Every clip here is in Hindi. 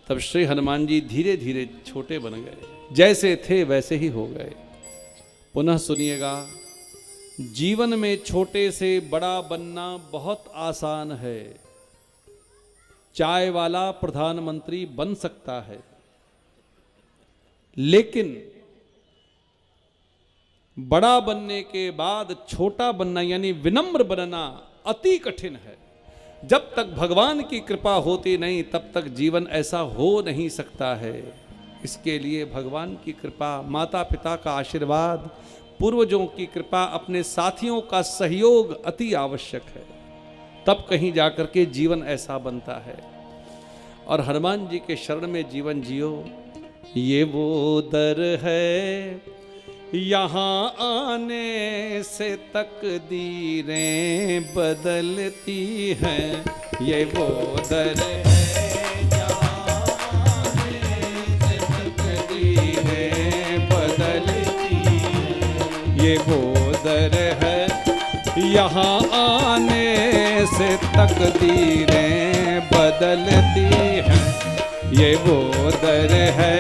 तब श्री हनुमान जी धीरे धीरे छोटे बन गए, जैसे थे वैसे ही हो गए। पुनः सुनिएगा, जीवन में छोटे से बड़ा बनना बहुत आसान है। चाय वाला प्रधानमंत्री बन सकता है, लेकिन बड़ा बनने के बाद छोटा बनना यानी विनम्र बनना अति कठिन है। जब तक भगवान की कृपा होती नहीं तब तक जीवन ऐसा हो नहीं सकता है। इसके लिए भगवान की कृपा, माता पिता का आशीर्वाद, पूर्वजों की कृपा, अपने साथियों का सहयोग अति आवश्यक है। तब कहीं जाकर के जीवन ऐसा बनता है। और हनुमान जी के शरण में जीवन जियो, ये वो दर है यहाँ आने से तकदीरें बदलती हैं। ये वो दर है यहाँ आने से तकदीरें बदलती हैं। ये वो दर है यहाँ आने से तकदीरें बदलती हैं। ये वो दर है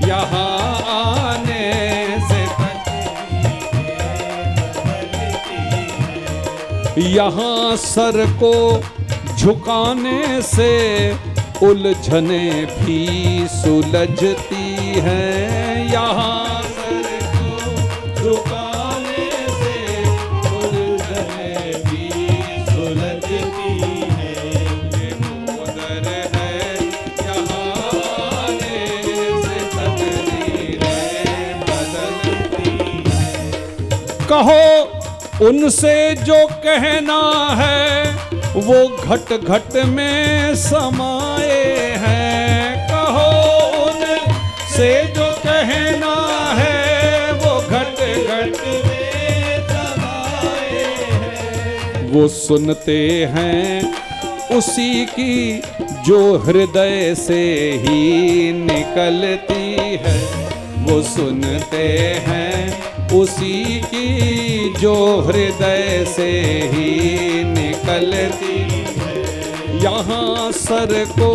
यहाँ आने से यहाँ सर को झुकाने से उलझने भी सुलझती हैं। यहाँ सर को झुकाने से उलझने भी सुलझती हैं। ये वो दर है यहाँ आने से तकदीरें बदलती हैं। कहो उनसे जो कहना है वो घट घट में समाए हैं। कहो उनसे जो कहना है वो घट घट में समाए हैं। वो सुनते हैं उसी की जो हृदय से ही निकलती है। वो सुनते हैं उसी की जो हृदय से ही निकलती है। यहाँ सर को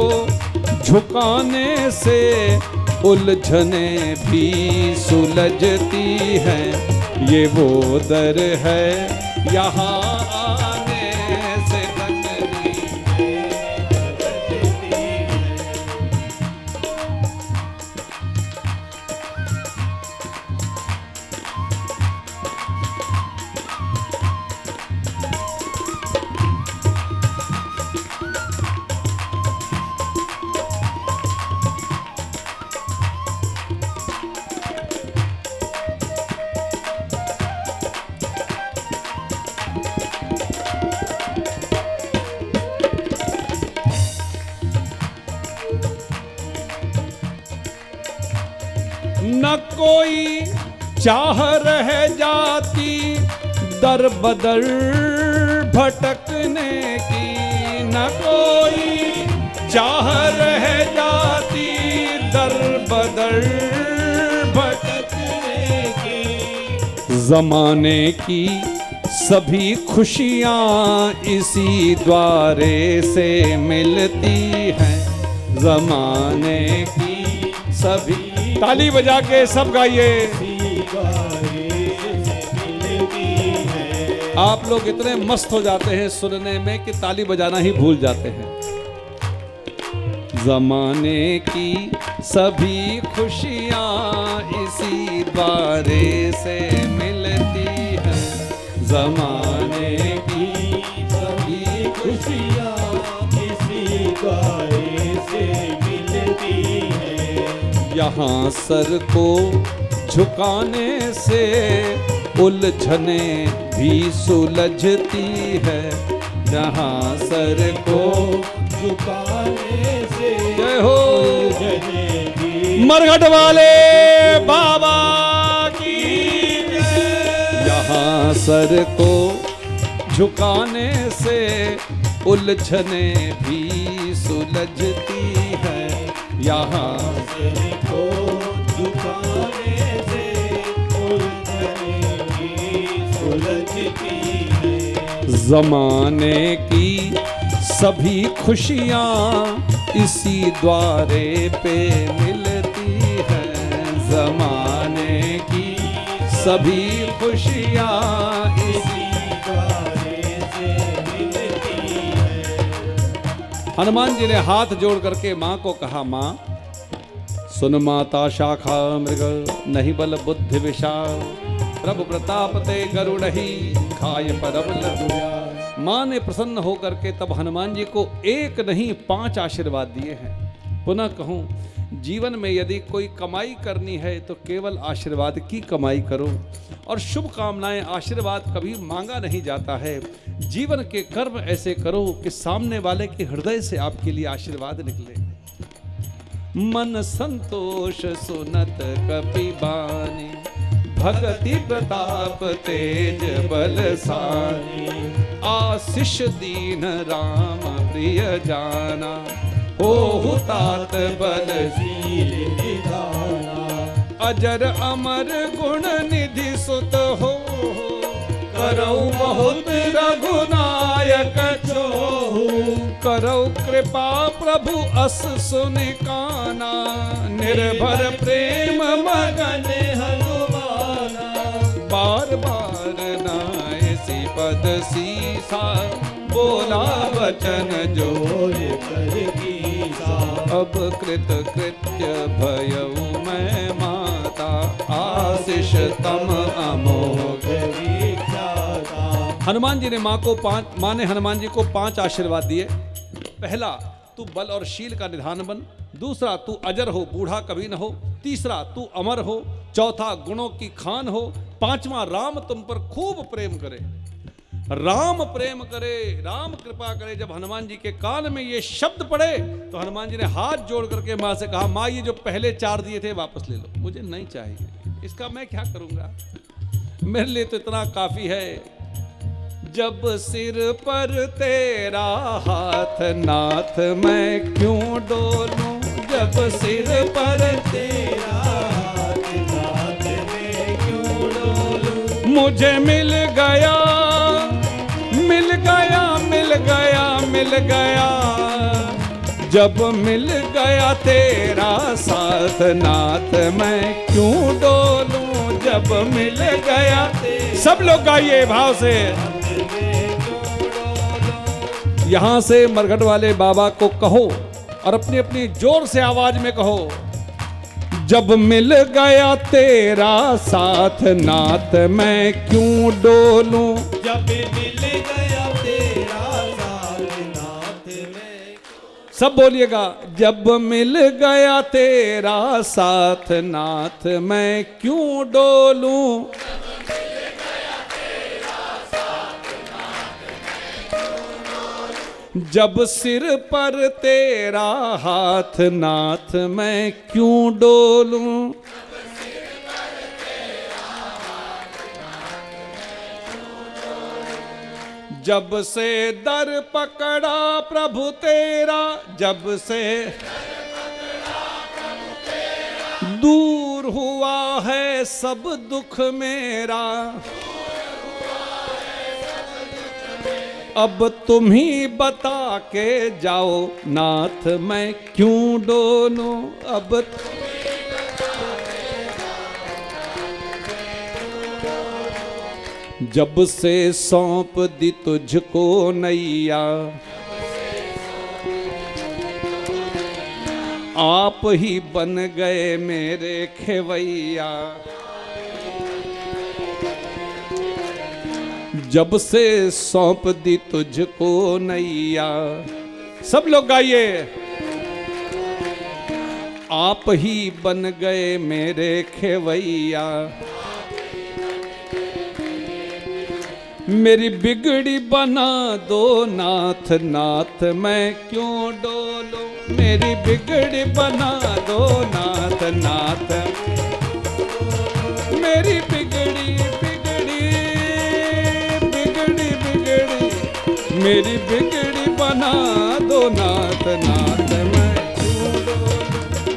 झुकाने से उलझने भी सुलझती हैं। ये वो दर है यहाँ आने से न कोई चाह रह जाती दर बदर भटकने की। न कोई चाह रह जाती दर बदर भटकने की। जमाने की सभी खुशियाँ इसी द्वारे से मिलती हैं। जमाने की सभी, ताली बजा के सब गाइए। आप लोग इतने मस्त हो जाते हैं सुनने में कि ताली बजाना ही भूल जाते हैं। जमाने की सभी खुशियाँ इसी द्वारे से मिलती हैं। जमाने की सभी खुशियाँ इसी द्वारे से मिलती हैं। यहाँ सर को झुकाने से उलझने भी सुलझती है। जहाँ सर को झुकाने से जय हो मरघट वाले बाबा की। यहाँ सर को झुकाने से उलझने भी सुलझती है। यहाँ सर को झुकाने से उलझने भी सुलझती है। जमाने की सभी खुशियाँ इसी द्वारे पे मिलती है जमाने की सभी खुशियाँ, इसी द्वारे से मिलती है। हनुमान जी ने हाथ जोड़ करके माँ को कहा, माँ सुन माता शाखा मृग नहीं बल बुद्धि विशाल, प्रभु प्रताप ते गरुड़हि खाय परब लघुया। माँ ने प्रसन्न होकर के तब हनुमान जी को एक नहीं 5 आशीर्वाद दिए हैं। पुनः कहूँ, जीवन में यदि कोई कमाई करनी है तो केवल आशीर्वाद की कमाई करो, और शुभ कामनाएं आशीर्वाद कभी मांगा नहीं जाता है। जीवन के कर्म ऐसे करो कि सामने वाले के हृदय से आपके लिए आशीर्वाद निकले। मन संतोष सुनत कपि बानी, भगति प्रताप तेज बलसानी। आशीष दीन राम प्रिय जाना, होहु तात बलशील निधाना। अजर अमर गुण निधि सुत हो, करौ बहुत रघुनायक छोहु। करौ कृपा प्रभु अस सुन काना, निर्भर प्रेम मगन हनुमाना। बार बार नायसी पद सीसा, बोला वचन जोर कर कीसा। अब कृत कृत्य भयउ मैं माता, आशीष तम अमोघ विख्याता। हनुमान जी ने माँ ने हनुमान जी को 5 आशीर्वाद दिए। पहला, तू बल और शील का निधान बन। दूसरा, तू अजर हो, बूढ़ा कभी न हो। तीसरा, तू अमर हो। चौथा, गुणों की खान हो। पांचवा, राम तुम पर खूब प्रेम करे। राम प्रेम करे, राम कृपा करे। जब हनुमान जी के कान में ये शब्द पड़े तो हनुमान जी ने हाथ जोड़ करके माँ से कहा, माँ ये जो पहले 4 दिए थे वापस ले लो, मुझे नहीं चाहिए, इसका मैं क्या करूंगा, मेरे लिए तो इतना काफी है। जब सिर पर तेरा हाथ नाथ मैं क्यों डोलूं, जब सिर पर तेरा हाथ नाथ मैं क्यों डोलूं। मुझे मिल गया मिल गया मिल गया मिल गया, जब मिल गया तेरा साथ नाथ मैं क्यों डोलूं, जब मिल गया। सब लोग गाइए भाव से। यहां से मरघट वाले बाबा को कहो और अपनी अपनी जोर से आवाज में कहो, जब मिल गया तेरा साथ नाथ मैं क्यों डोलूं, जब मिल गया तेरा साथ नाथ मैं। सब बोलिएगा, जब मिल गया तेरा साथ नाथ मैं क्यों डोलूं। जब सिर पर तेरा हाथ नाथ मैं क्यों डोलूं, जब से दर पकड़ा प्रभु तेरा, जब से दूर हुआ है सब दुख मेरा। अब तुम ही बता के जाओ नाथ मैं क्यों डोलूं, अब जब से सौंप दी तुझको नैया, आप ही बन गए मेरे खेवैया। जब से सौंप दी तुझको नैया। सब लोग गाइए, आप ही बन गए मेरे खेवैया। मेरी बिगड़ी बना दो नाथ नाथ मैं क्यों डोलूं, मेरी बिगड़ी बना दो नाथ नाथ। मेरी बिगड़ी मेरी बिगड़ी बना दो नाथ नाथ मैं क्यों डोलूं,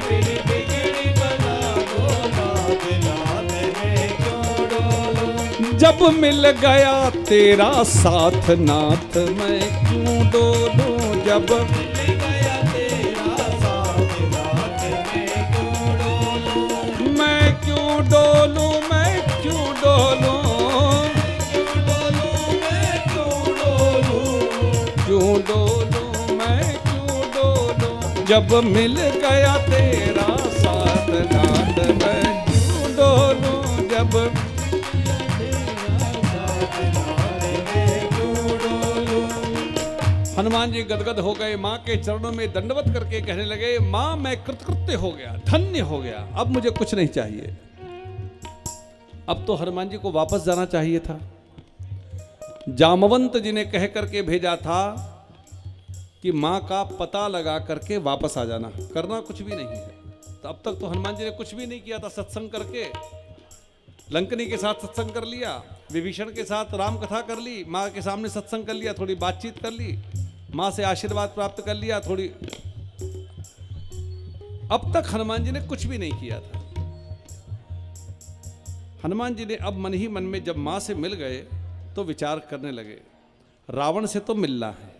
मेरी बिगड़ी बना दो नाथ नाथ मैं क्यों डोलूं। जब मिल गया तेरा साथ नाथ मैं क्यों डोलूं, जब मिल गया तेरा जब मिल गया तेरा साथ नाथ मैं क्यों डोलूं, जब हनुमान जी गदगद हो गए, माँ के चरणों में दंडवत करके कहने लगे, माँ मैं कृतकृत्य हो गया, धन्य हो गया, अब मुझे कुछ नहीं चाहिए। अब तो हनुमान जी को वापस जाना चाहिए था। जामवंत जी ने कह करके भेजा था कि माँ का पता लगा करके वापस आ जाना, करना कुछ भी नहीं है। तो अब तक तो हनुमान जी ने कुछ भी नहीं किया था। सत्संग करके लंकनी के साथ सत्संग कर लिया, विभीषण के साथ राम कथा कर ली, माँ के सामने सत्संग कर लिया, थोड़ी बातचीत कर ली, माँ से आशीर्वाद प्राप्त कर लिया थोड़ी। अब तक हनुमान जी ने कुछ भी नहीं किया था। हनुमान जी ने अब मन ही मन में जब माँ से मिल गए तो विचार करने लगे, रावण से तो मिलना है,